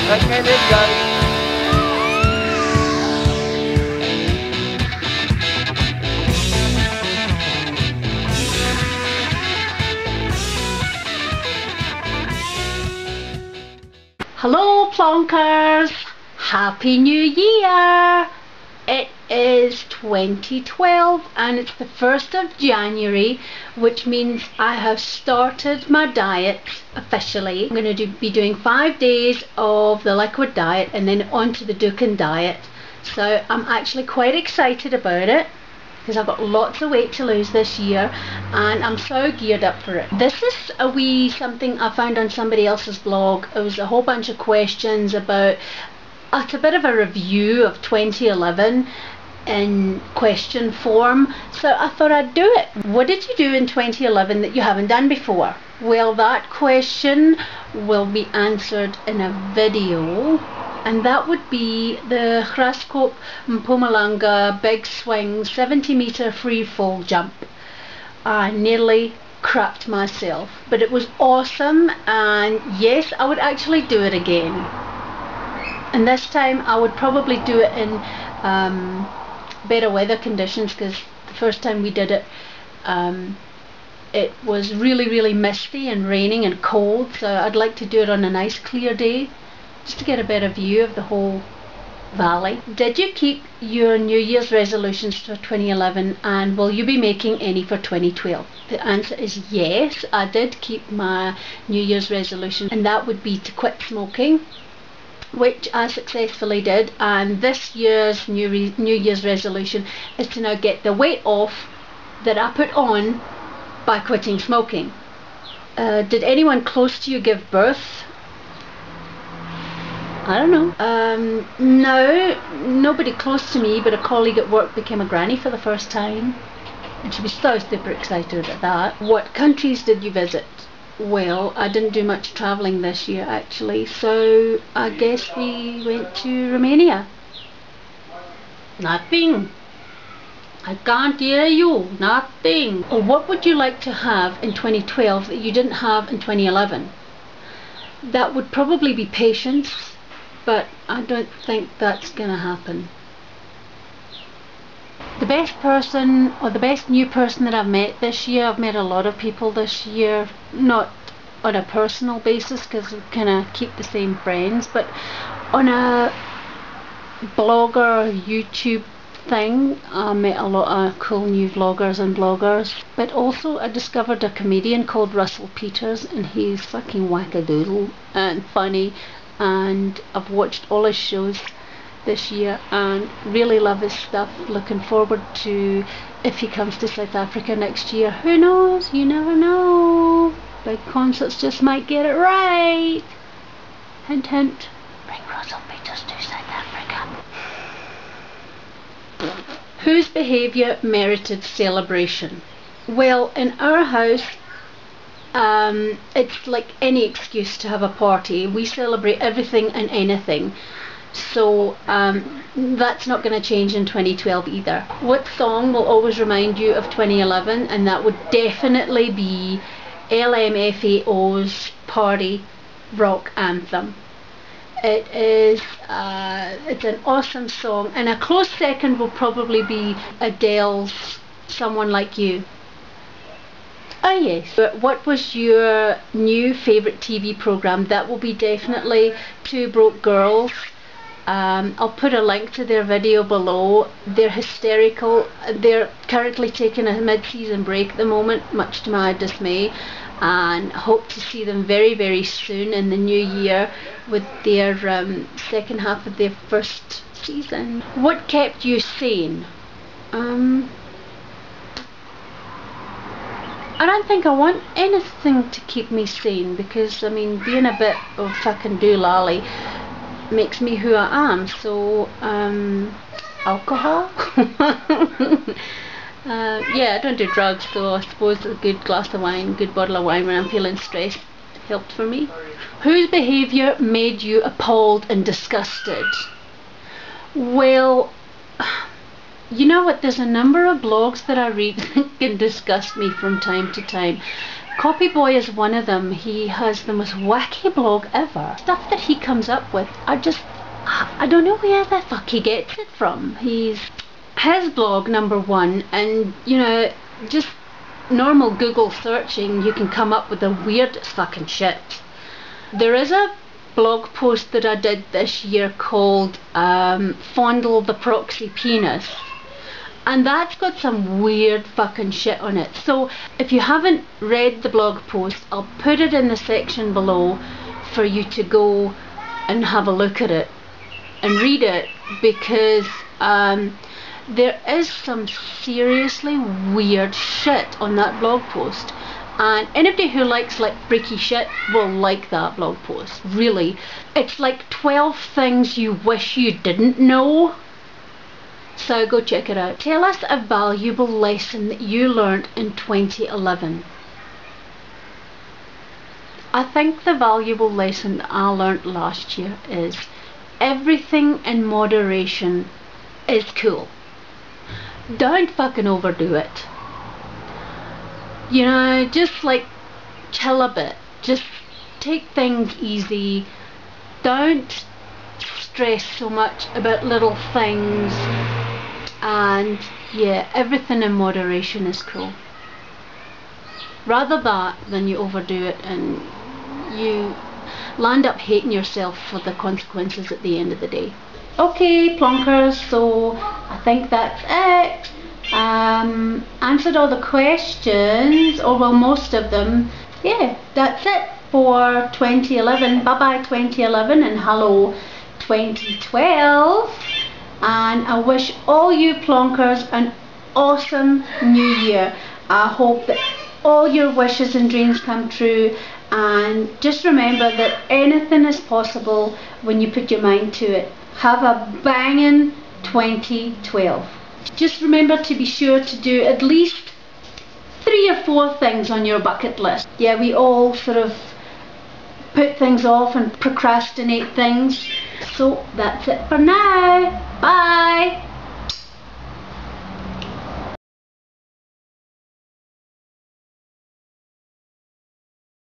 Okay then guys. Hello plonkers! Happy New Year! It is 2012 and it's the 1st of January, which means I have started my diet officially. I'm going to be doing 5 days of the liquid diet and then on to the Dukan diet. So I'm actually quite excited about it, because I've got lots of weight to lose this year and I'm so geared up for it. This is a wee something I found on somebody else's blog. It was a whole bunch of questions about, it's a bit of a review of 2011 in question form, so I thought I'd do it. What did you do in 2011 that you haven't done before? Well, that question will be answered in a video, and that would be the Graskop Mpumalanga big swing 70-meter free fall jump. I nearly crapped myself, but it was awesome, and yes, I would actually do it again. And this time I would probably do it in better weather conditions, because the first time we did it, it was really misty and raining and cold, so I'd like to do it on a nice clear day, just to get a better view of the whole valley. Did you keep your New Year's resolutions for 2011, and will you be making any for 2012? The answer is yes, I did keep my New Year's resolution, and that would be to quit smoking, which I successfully did, and this year's New Year's resolution is to now get the weight off that I put on by quitting smoking. Did anyone close to you give birth? I don't know. No, nobody close to me, but a colleague at work became a granny for the first time, and she was so super excited at that. What countries did you visit? Well, I didn't do much travelling this year actually, so I guess we went to Romania. Nothing. I can't hear you. Nothing. Or what would you like to have in 2012 that you didn't have in 2011? That would probably be patience, but I don't think that's gonna happen. The best person, or the best new person that I've met this year, I've met a lot of people this year, not on a personal basis because we kind of keep the same friends, but on a blogger YouTube thing, I met a lot of cool new vloggers and bloggers. But also I discovered a comedian called Russell Peters, and he's fucking wackadoodle and funny, and I've watched all his shows this year and really love his stuff. Looking forward to if he comes to South Africa next year. Who knows? You never know. Big concerts just might get it right. Hint hint. Bring Russell Peters to South Africa. Whose behaviour merited celebration? Well, in our house, it's like any excuse to have a party. We celebrate everything and anything. So that's not going to change in 2012 either. What song will always remind you of 2011? And that would definitely be LMFAO's Party Rock Anthem. It is it's an awesome song, and a close second will probably be Adele's Someone Like You. Oh yes. What was your new favourite TV programme? That will be definitely Two Broke Girls. I'll put a link to their video below. They're hysterical. They're currently taking a mid-season break at the moment, much to my dismay, and hope to see them very soon in the new year with their second half of their first season. What kept you sane? I don't think I want anything to keep me sane, because I mean, being a bit of fucking doolally makes me who I am. So alcohol. Yeah, I don't do drugs, so I suppose a good glass of wine, good bottle of wine when I'm feeling stressed helped for me. Whose behaviour made you appalled and disgusted? Well, you know what, there's a number of blogs that I read that can disgust me from time to time. Copyboy is one of them. He has the most wacky blog ever. Stuff that he comes up with, I don't know where the fuck he gets it from. His blog, number one, and you know, just normal Google searching, you can come up with the weirdest fucking shit. There is a blog post that I did this year called Fondle the Proxy Penis, and that's got some weird fucking shit on it. So if you haven't read the blog post, I'll put it in the section below for you to go and have a look at it and read it, because there is some seriously weird shit on that blog post, and anybody who likes like freaky shit will like that blog post. Really, it's like 12 things you wish you didn't know. So go check it out. Tell us a valuable lesson that you learnt in 2011. I think the valuable lesson that I learnt last year is everything in moderation is cool. Don't fucking overdo it. You know, just like chill a bit. Just take things easy. Don't stress so much about little things. And yeah, everything in moderation is cool. Rather that than you overdo it and you land up hating yourself for the consequences at the end of the day. Okay, plonkers, so I think that's it. Answered all the questions, or well, most of them. Yeah, that's it for 2011. Bye bye 2011 and hello 2012. And I wish all you plonkers an awesome new year. I hope that all your wishes and dreams come true, and just remember that anything is possible when you put your mind to it. Have a banging 2012. Just remember to be sure to do at least 3 or 4 things on your bucket list. Yeah, we all sort of put things off and procrastinate things. So that's it for now. Bye.